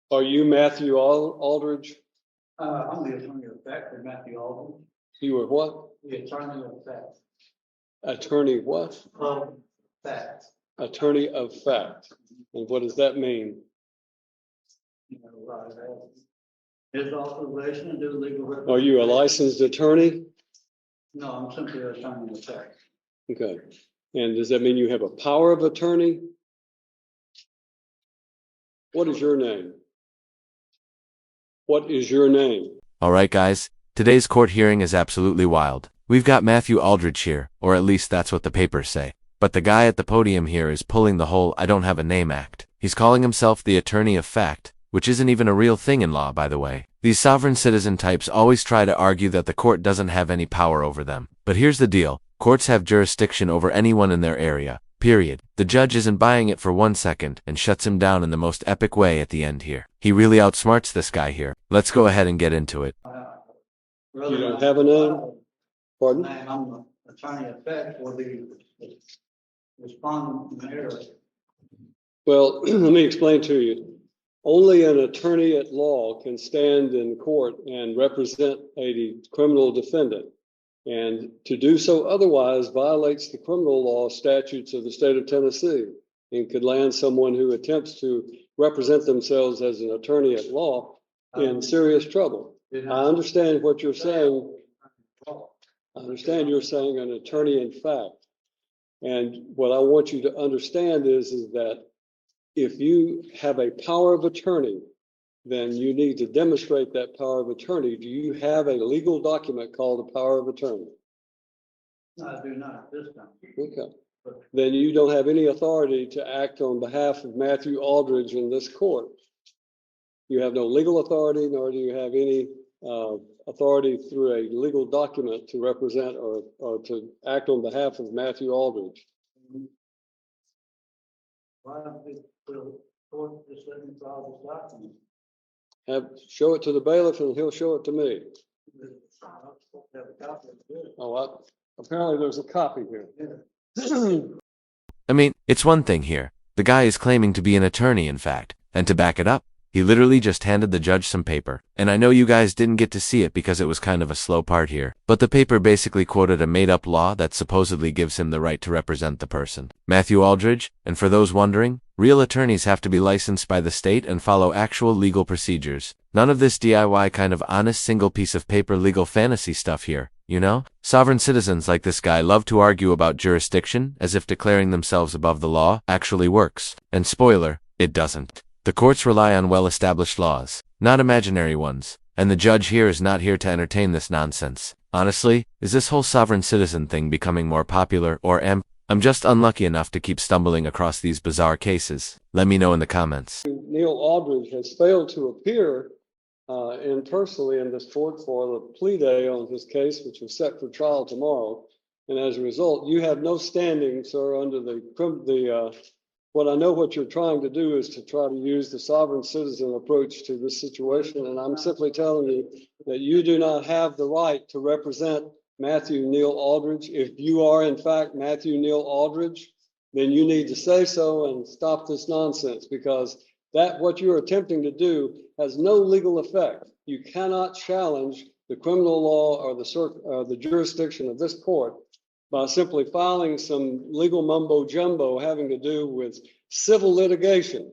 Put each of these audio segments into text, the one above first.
Are you Matthew Aldridge? I'm the attorney of fact for Matthew Aldridge. You were what? The attorney of fact. Attorney what? Of fact. Attorney of fact. And what does that mean? You know, his authorization to do legal representation. Are you a licensed attorney? No, I'm simply an attorney of fact. Okay. And does that mean you have a power of attorney? What is your name? What is your name? All right, guys. Today's court hearing is absolutely wild. We've got Matthew Aldridge here, or at least that's what the papers say. But the guy at the podium here is pulling the whole I don't have a name act. He's calling himself the attorney of fact, which isn't even a real thing in law, by the way. These sovereign citizen types always try to argue that the court doesn't have any power over them. But here's the deal. Courts have jurisdiction over anyone in their area. Period. The judge isn't buying it for 1 second and shuts him down in the most epic way at the end here. He really outsmarts this guy here. Let's go ahead and get into it. You don't have a name? Pardon? I'm the attorney of fact for the respondent mayor. Well, let me explain to you. Only an attorney at law can stand in court and represent a criminal defendant. And to do so otherwise violates the criminal law statutes of the state of Tennessee and could land someone who attempts to represent themselves as an attorney at law in serious trouble. I understand what you're saying. I understand you're saying an attorney in fact. And what I want you to understand is that if you have a power of attorney, then you need to demonstrate that power of attorney. Do you have a legal document called a power of attorney? No, I do not at this time. Okay. Then you don't have any authority to act on behalf of Matthew Aldridge in this court. You have no legal authority, nor do you have any authority through a legal document to represent or to act on behalf of Matthew Aldridge. Why don't we court just let me file this document? Show it to the bailiff and he'll show it to me. Apparently there's a copy here. I mean, it's one thing here. The guy is claiming to be an attorney, in fact, and to back it up, he literally just handed the judge some paper. And I know you guys didn't get to see it because it was kind of a slow part here, but the paper basically quoted a made-up law that supposedly gives him the right to represent the person, Matthew Aldridge. And for those wondering, real attorneys have to be licensed by the state and follow actual legal procedures. None of this DIY kind of honest single piece of paper legal fantasy stuff here, you know? Sovereign citizens like this guy love to argue about jurisdiction as if declaring themselves above the law actually works. And spoiler, it doesn't. The courts rely on well-established laws, not imaginary ones, and the judge here is not here to entertain this nonsense. Honestly, is this whole sovereign citizen thing becoming more popular, or am I'm just unlucky enough to keep stumbling across these bizarre cases? Let me know in the comments. Neil Aldridge has failed to appear personally in this court for the plea day on his case, which is set for trial tomorrow. And as a result, you have no standing, sir, under what I know what you're trying to do is to try to use the sovereign citizen approach to this situation. And I'm simply telling you that you do not have the right to represent Matthew Neil Aldridge. If you are, in fact, Matthew Neil Aldridge, then you need to say so and stop this nonsense, because what you're attempting to do has no legal effect. You cannot challenge the criminal law or the jurisdiction of this court by simply filing some legal mumbo jumbo having to do with civil litigation.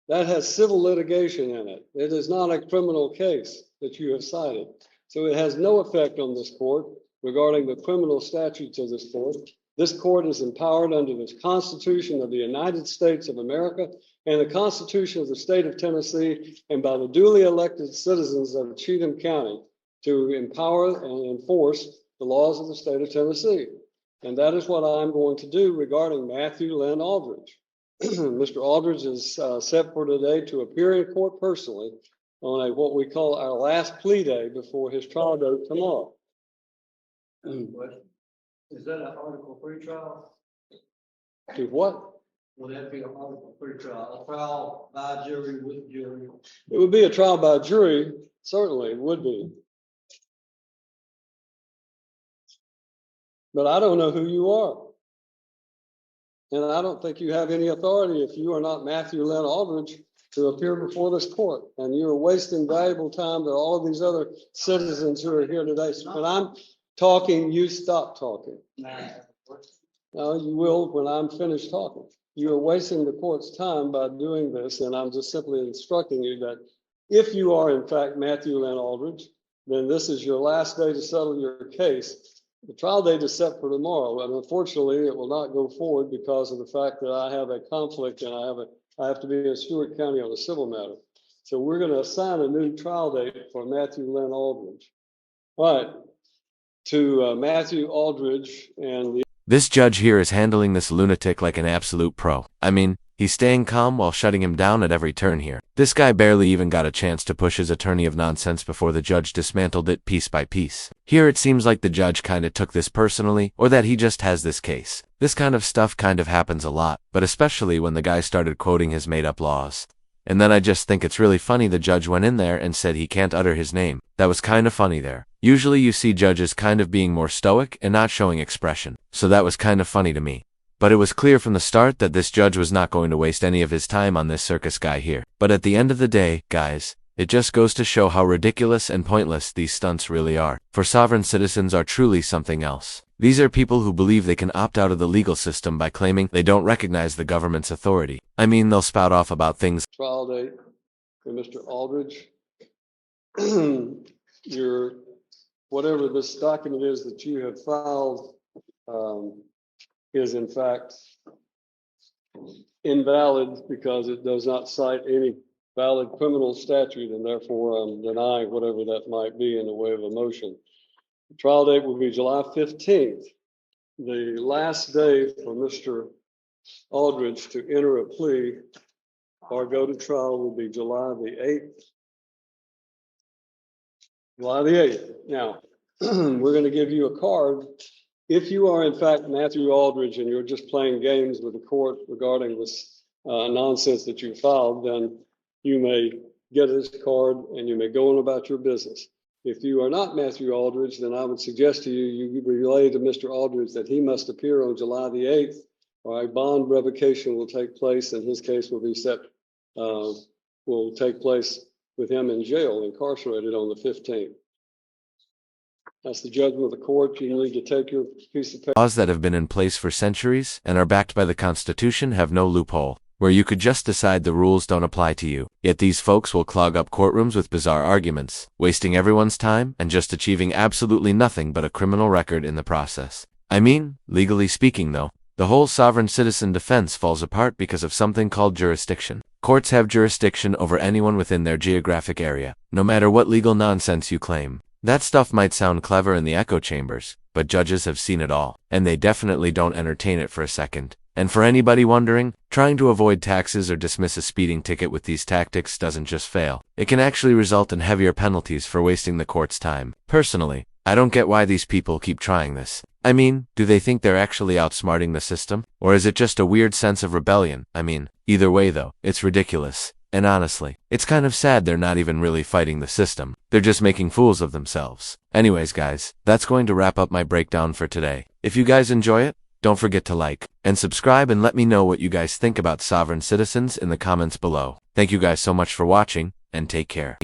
That has civil litigation in it. It is not a criminal case that you have cited. So it has no effect on this court regarding the criminal statutes of this court. This court is empowered under the Constitution of the United States of America and the Constitution of the state of Tennessee, and by the duly elected citizens of Cheatham County to empower and enforce the laws of the state of Tennessee. And that is what I'm going to do regarding Matthew Lynn Aldridge. Mr. Aldridge is set for today to appear in court personally on what we call our last plea day before his trial date tomorrow. Is that an Article 3 trial? To what? Will that be an Article 3 trial? A trial by jury with jury? It would be a trial by jury. Certainly it would be. But I don't know who you are. And I don't think you have any authority if you are not Matthew Lynn Aldridge to appear before this court, and you're wasting valuable time to all of these other citizens who are here today. So when I'm talking, you stop talking. No, you will when I'm finished talking. You are wasting the court's time by doing this, and I'm just simply instructing you that if you are in fact Matthew Lynn Aldridge, then this is your last day to settle your case. The trial date is set for tomorrow, and unfortunately, it will not go forward because of the fact that I have a conflict and I have to be in Stewart County on a civil matter. So we're going to assign a new trial date for Matthew Lynn Aldridge. All right, to Matthew Aldridge and the This judge here is handling this lunatic like an absolute pro. I mean, he's staying calm while shutting him down at every turn here. This guy barely even got a chance to push his attorney of nonsense before the judge dismantled it piece by piece. Here it seems like the judge kinda took this personally, or that he just has this case. This kind of stuff kind of happens a lot, but especially when the guy started quoting his made-up laws. And then I just think it's really funny the judge went in there and said he can't utter his name. That was kind of funny there. Usually you see judges kind of being more stoic and not showing expression, so that was kind of funny to me. But it was clear from the start that this judge was not going to waste any of his time on this circus guy here. But at the end of the day, guys, it just goes to show how ridiculous and pointless these stunts really are. For sovereign citizens are truly something else. These are people who believe they can opt out of the legal system by claiming they don't recognize the government's authority. I mean, they'll spout off about things. trial date for Mr. Aldridge. Your, whatever this document is that you have filed is in fact invalid because it does not cite any valid criminal statute, and therefore I'm denying whatever that might be in the way of a motion. The trial date will be July 15th. The last day for Mr. Aldridge to enter a plea or go to trial will be July the 8th. July the 8th. Now, we're going to give you a card. If you are in fact Matthew Aldridge and you're just playing games with the court regarding this nonsense that you filed, then you may get this card and you may go on about your business. If you are not Matthew Aldridge, then I would suggest to you, you relay to Mr. Aldridge that he must appear on July the 8th, or a bond revocation will take place, and his case will be set, will take place with him in jail, incarcerated on the 15th. That's the judgment of the court. You need to take your piece of paper. Laws that have been in place for centuries and are backed by the Constitution have no loophole, where you could just decide the rules don't apply to you. Yet these folks will clog up courtrooms with bizarre arguments, wasting everyone's time and just achieving absolutely nothing but a criminal record in the process. I mean, legally speaking though, the whole sovereign citizen defense falls apart because of something called jurisdiction. Courts have jurisdiction over anyone within their geographic area, no matter what legal nonsense you claim. That stuff might sound clever in the echo chambers, but judges have seen it all, and they definitely don't entertain it for a second. And for anybody wondering, trying to avoid taxes or dismiss a speeding ticket with these tactics doesn't just fail. It can actually result in heavier penalties for wasting the court's time. Personally, I don't get why these people keep trying this. I mean, do they think they're actually outsmarting the system? Or is it just a weird sense of rebellion? I mean, either way though, it's ridiculous. And honestly, it's kind of sad they're not even really fighting the system. They're just making fools of themselves. Anyways guys, that's going to wrap up my breakdown for today. If you guys enjoy it, don't forget to like and subscribe and let me know what you guys think about sovereign citizens in the comments below. Thank you guys so much for watching, and take care.